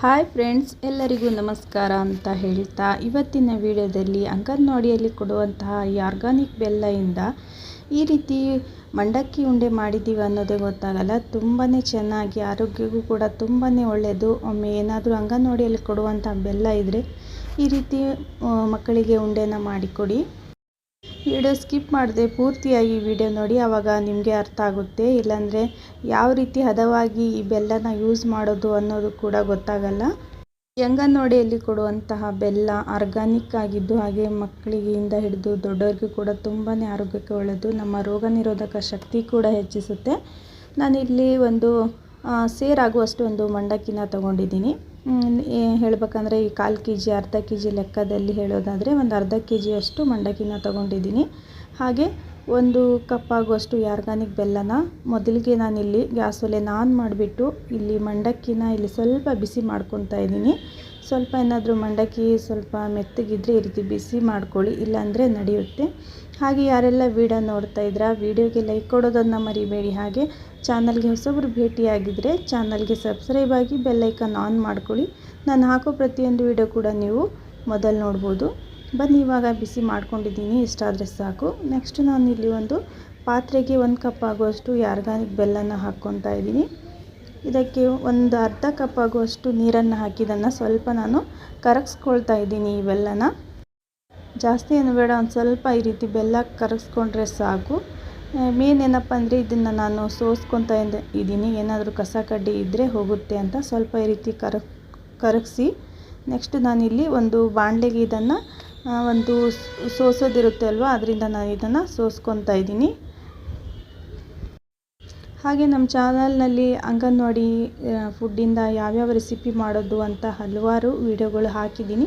Hi friends, ಎಲ್ಲರಿಗೂ ನಮಸ್ಕಾರ ಅಂತ ಹೇಳ್ತಾ ಇವತ್ತಿನ ವಿಡಿಯೋದಲ್ಲಿ ಅಂಗನವಾಡಿಯಲ್ಲಿ ಕೊಡುವಂತಹ ಈ ಆರ್ಗಾನಿಕ್ ಬೆಲ್ಲದಿಂದ ಈ ರೀತಿ ಮಂಡಕ್ಕಿ ಉಂಡೆ ಮಾಡಿದ್ದೀವಿ ಅನ್ನೋದೇ ಗೊತ್ತಾಗಲ್ಲ. ತುಂಬಾ ಚೆನ್ನಾಗಿ ಆರೋಗ್ಯಕ್ಕೂ ಕೂಡ ತುಂಬಾ ಒಳ್ಳೆಯದು. ಒಮ್ಮೆ ಏನಾದರೂ ಅಂಗನವಾಡಿಯಲ್ಲಿ ಕೊಡುವಂಥ ಬೆಲ್ಲ ಇದ್ದರೆ ಈ ರೀತಿ ಮಕ್ಕಳಿಗೆ ಉಂಡೆನ ಮಾಡಿಕೊಡಿ. ವಿಡಿಯೋ ಸ್ಕಿಪ್ ಮಾಡದೆ ಪೂರ್ತಿಯಾಗಿ ವಿಡಿಯೋ ನೋಡಿ, ಆವಾಗ ನಿಮಗೆ ಅರ್ಥ ಆಗುತ್ತೆ. ಇಲ್ಲಾಂದರೆ ಯಾವ ರೀತಿ ಹದವಾಗಿ ಈ ಬೆಲ್ಲನ ಯೂಸ್ ಮಾಡೋದು ಅನ್ನೋದು ಕೂಡ ಗೊತ್ತಾಗಲ್ಲ. ಅಂಗನವಾಡಿಯಲ್ಲಿ ಕೊಡುವಂತಹ ಬೆಲ್ಲ ಆರ್ಗಾನಿಕ್ ಆಗಿದ್ದು, ಹಾಗೆ ಮಕ್ಕಳಿಗಿಂದ ಹಿಡಿದು ದೊಡ್ಡವರಿಗೂ ಕೂಡ ತುಂಬಾ ಆರೋಗ್ಯಕ್ಕೆ ಒಳ್ಳೆಯದು. ನಮ್ಮ ರೋಗ ನಿರೋಧಕ ಶಕ್ತಿ ಕೂಡ ಹೆಚ್ಚಿಸುತ್ತೆ. ನಾನಿಲ್ಲಿ ಒಂದು ಸೇರಾಗುವಷ್ಟು ಒಂದು ಮಂಡಕ್ಕಿನ ತೊಗೊಂಡಿದ್ದೀನಿ. ಹೇಳಬೇಕಂದ್ರೆ ಈ 1/4 kg ಅರ್ಧ kg ಲೆಕ್ಕದಲ್ಲಿ ಹೇಳೋದಾದರೆ ಒಂದು ಅರ್ಧ kgಯಷ್ಟು ಮಂಡಕ್ಕಿನ ತೊಗೊಂಡಿದ್ದೀನಿ. ಹಾಗೆ 1 ಕಪ್ ಆಗುವಷ್ಟು ಆರ್ಗಾನಿಕ್ ಬೆಲ್ಲನ ಮೊದಲಿಗೆ ನಾನಿಲ್ಲಿ ಗ್ಯಾಸ್ ಒಲೆನ ಆನ್ ಮಾಡಿಬಿಟ್ಟು ಇಲ್ಲಿ ಮಂಡಕ್ಕಿನ ಇಲ್ಲಿ ಸ್ವಲ್ಪ ಬಿಸಿ ಮಾಡ್ಕೊತಾ ಇದ್ದೀನಿ. ಸ್ವಲ್ಪ ಏನಾದರೂ ಮಂಡಕ್ಕಿ ಸ್ವಲ್ಪ ಮೆತ್ತಗಿದ್ರೆ ಈ ರೀತಿ ಬಿಸಿ ಮಾಡ್ಕೊಳ್ಳಿ, ಇಲ್ಲಾಂದರೆ ನಡೆಯುತ್ತೆ. ಹಾಗೆ ಯಾರೆಲ್ಲ ವಿಡಿಯೋ ನೋಡ್ತಾ ಇದ್ದೀರಾ, ವಿಡಿಯೋಗೆ ಲೈಕ್ ಕೊಡೋದನ್ನು ಮರಿಬೇಡಿ. ಹಾಗೆ ಚಾನಲ್ಗೆ ಹೊಸಬ್ರು ಭೇಟಿಯಾಗಿದ್ದರೆ ಚಾನಲ್ಗೆ ಸಬ್ಸ್ಕ್ರೈಬ್ ಆಗಿ ಬೆಲ್ ಐಕಾನ್ ಆನ್ ಮಾಡ್ಕೊಳ್ಳಿ. ನಾನು ಹಾಕೋ ಪ್ರತಿಯೊಂದು ವಿಡಿಯೋ ಕೂಡ ನೀವು ಮೊದಲು ನೋಡ್ಬೋದು. ಬನ್ನಿ, ಇವಾಗ ಬಿಸಿ ಮಾಡ್ಕೊಂಡಿದ್ದೀನಿ, ಇಷ್ಟಾದರೆ ಸಾಕು. ನೆಕ್ಸ್ಟ್ ನಾನು ಇಲ್ಲಿ ಒಂದು ಪಾತ್ರೆಗೆ 1 ಕಪ್ ಆಗುವಷ್ಟು ಆರ್ಗಾನಿಕ್ ಬೆಲ್ಲನ ಹಾಕ್ಕೊತಾ ಇದ್ದೀನಿ. ಇದಕ್ಕೆ ಒಂದು ಅರ್ಧ ಕಪ್ ಆಗುವಷ್ಟು ನೀರನ್ನು ಹಾಕಿದ್ದನ್ನು ಸ್ವಲ್ಪ ನಾನು ಕರಗಿಸ್ಕೊಳ್ತಾ ಇದ್ದೀನಿ. ಈ ಬೆಲ್ಲನ ಜಾಸ್ತಿ ಏನು ಬೇಡ, ಒಂದು ಸ್ವಲ್ಪ ಈ ರೀತಿ ಬೆಲ್ಲ ಕರಗಿಸ್ಕೊಂಡ್ರೆ ಸಾಕು. ಮೇನ್ ಏನಪ್ಪ ಅಂದರೆ ಇದನ್ನು ನಾನು ಸೋಸ್ಕೊತಾ ಇದ್ದೀನಿ, ಏನಾದರೂ ಕಸ ಕಡ್ಡಿ ಇದ್ದರೆ ಹೋಗುತ್ತೆ ಅಂತ ಸ್ವಲ್ಪ ಈ ರೀತಿ ಕರಗಿಸಿ. ನೆಕ್ಸ್ಟ್ ನಾನಿಲ್ಲಿ ಒಂದು ಬಾಣಲೆಗೆ ಇದನ್ನು ಒಂದು ಸೋಸೋದಿರುತ್ತೆ ಅಲ್ವಾ, ಅದರಿಂದ ನಾನು ಇದನ್ನು ಸೋಸ್ಕೊತಾ ಇದ್ದೀನಿ. ಹಾಗೆ ನಮ್ಮ ಚಾನಲ್ನಲ್ಲಿ ಅಂಗನವಾಡಿ ಫುಡ್ಡಿಂದ ಯಾವ್ಯಾವ ರೆಸಿಪಿ ಮಾಡೋದು ಅಂತ ಹಲವಾರು ವಿಡಿಯೋಗಳು ಹಾಕಿದ್ದೀನಿ.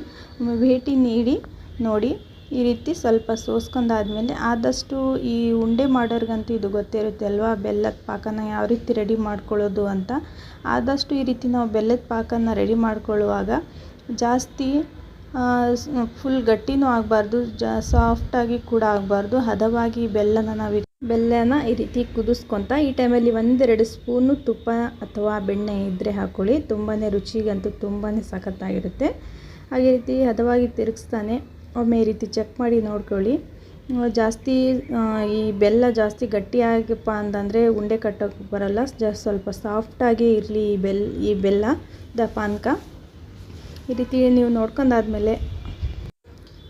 ಭೇಟಿ ನೀಡಿ ನೋಡಿ. ಈ ರೀತಿ ಸ್ವಲ್ಪ ಸೋಸ್ಕೊಂಡಾದ್ಮೇಲೆ ಆದಷ್ಟು ಈ ಉಂಡೆ ಮಾಡೋರ್ಗಂತೂ ಇದು ಗೊತ್ತಿರುತ್ತೆ ಅಲ್ವಾ, ಬೆಲ್ಲದ ಪಾಕನ ಯಾವ ರೀತಿ ರೆಡಿ ಮಾಡ್ಕೊಳ್ಳೋದು ಅಂತ. ಆದಷ್ಟು ಈ ರೀತಿ ನಾವು ಬೆಲ್ಲದ ಪಾಕನ ರೆಡಿ ಮಾಡ್ಕೊಳ್ಳುವಾಗ ಜಾಸ್ತಿ ಫುಲ್ ಗಟ್ಟಿನೂ ಆಗಬಾರ್ದು, ಸಾಫ್ಟಾಗಿ ಕೂಡ ಆಗಬಾರ್ದು. ಹದವಾಗಿ ಬೆಲ್ಲನ ಈ ರೀತಿ ಕುದಿಸ್ಕೊತ ಈ ಟೈಮಲ್ಲಿ 1-2 ಸ್ಪೂನು ತುಪ್ಪ ಅಥವಾ ಬೆಣ್ಣೆ ಇದ್ದರೆ ಹಾಕ್ಕೊಳ್ಳಿ. ತುಂಬಾ ರುಚಿಗಂತೂ ತುಂಬಾ ಸಖತ್ತಾಗಿರುತ್ತೆ. ಹಾಗೆ ರೀತಿ ಹದವಾಗಿ ತಿರುಗಿಸ್ತಾನೆ ಒಮ್ಮೆ ಈ ರೀತಿ ಚೆಕ್ ಮಾಡಿ ನೋಡ್ಕೊಳ್ಳಿ. ಜಾಸ್ತಿ ಈ ಬೆಲ್ಲ ಜಾಸ್ತಿ ಗಟ್ಟಿಯಾಗಪ್ಪ ಅಂತಂದರೆ ಉಂಡೆ ಕಟ್ಟೋಕ್ಕೆ ಬರಲ್ಲ. ಸ್ವಲ್ಪ ಸಾಫ್ಟಾಗಿ ಇರಲಿ ಈ ಬೆಲ್ಲದ ಪಾನಕ. ಈ ರೀತಿ ನೀವು ನೋಡ್ಕೊಂಡಾದ್ಮೇಲೆ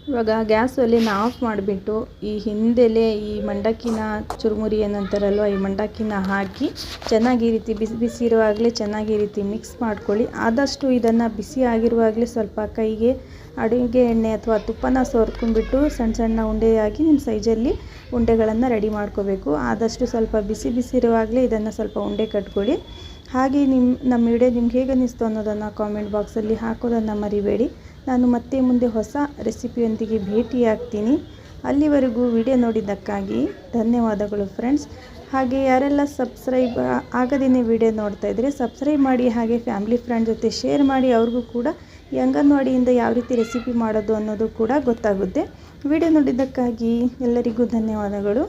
ಇವಾಗ ಗ್ಯಾಸ್ ಒಲೆನ ಆಫ್ ಮಾಡಿಬಿಟ್ಟು ಈ ಹಿಂದೆಲೆ ಈ ಮಂಡಕ್ಕಿನ ಚುರುಮುರಿ ಏನಂತಾರಲ್ವ, ಈ ಮಂಡಕ್ಕಿನ ಹಾಕಿ ಚೆನ್ನಾಗಿ ಈ ರೀತಿ ಬಿಸಿ ಇರುವಾಗಲೇ ಚೆನ್ನಾಗಿ ಈ ರೀತಿ ಮಿಕ್ಸ್ ಮಾಡ್ಕೊಳ್ಳಿ. ಆದಷ್ಟು ಇದನ್ನು ಬಿಸಿ ಆಗಿರುವಾಗಲೇ ಸ್ವಲ್ಪ ಕೈಗೆ ಅಡುಗೆ ಎಣ್ಣೆ ಅಥವಾ ತುಪ್ಪನ ಸೋರ್ಕೊಂಡ್ಬಿಟ್ಟು ಸಣ್ಣ ಸಣ್ಣ ಉಂಡೆಯಾಗಿ ನಿಮ್ಮ ಸೈಜಲ್ಲಿ ಉಂಡೆಗಳನ್ನು ರೆಡಿ ಮಾಡ್ಕೋಬೇಕು. ಆದಷ್ಟು ಸ್ವಲ್ಪ ಬಿಸಿ ಇರುವಾಗಲೇ ಇದನ್ನು ಸ್ವಲ್ಪ ಉಂಡೆ ಕಟ್ಕೊಳ್ಳಿ. ಹಾಗೆ ನಮ್ಮ ವಿಡಿಯೋ ನಿಮ್ಗೆ ಹೇಗೆ ಅನ್ನಿಸ್ತು ಅನ್ನೋದನ್ನು ಕಾಮೆಂಟ್ ಬಾಕ್ಸಲ್ಲಿ ಹಾಕೋದನ್ನು ಮರಿಬೇಡಿ. ನಾನು ಮತ್ತೆ ಮುಂದೆ ಹೊಸ ರೆಸಿಪಿಯೊಂದಿಗೆ ಭೇಟಿಯಾಗ್ತೀನಿ. ಅಲ್ಲಿವರೆಗೂ ವಿಡಿಯೋ ನೋಡಿದ್ದಕ್ಕಾಗಿ ಧನ್ಯವಾದಗಳು ಫ್ರೆಂಡ್ಸ್. ಹಾಗೆ ಯಾರೆಲ್ಲ ಸಬ್ಸ್ಕ್ರೈಬ್ ಆಗದೇನೆ ವಿಡಿಯೋ ನೋಡ್ತಾ ಇದ್ದರೆ ಸಬ್ಸ್ಕ್ರೈಬ್ ಮಾಡಿ. ಹಾಗೆ ಫ್ಯಾಮಿಲಿ ಫ್ರೆಂಡ್ ಜೊತೆ ಶೇರ್ ಮಾಡಿ, ಅವ್ರಿಗೂ ಕೂಡ ಈ ಅಂಗನವಾಡಿಯಿಂದ ಯಾವ ರೀತಿ ರೆಸಿಪಿ ಮಾಡೋದು ಅನ್ನೋದು ಕೂಡ ಗೊತ್ತಾಗುತ್ತೆ. ವಿಡಿಯೋ ನೋಡಿದ್ದಕ್ಕಾಗಿ ಎಲ್ಲರಿಗೂ ಧನ್ಯವಾದಗಳು.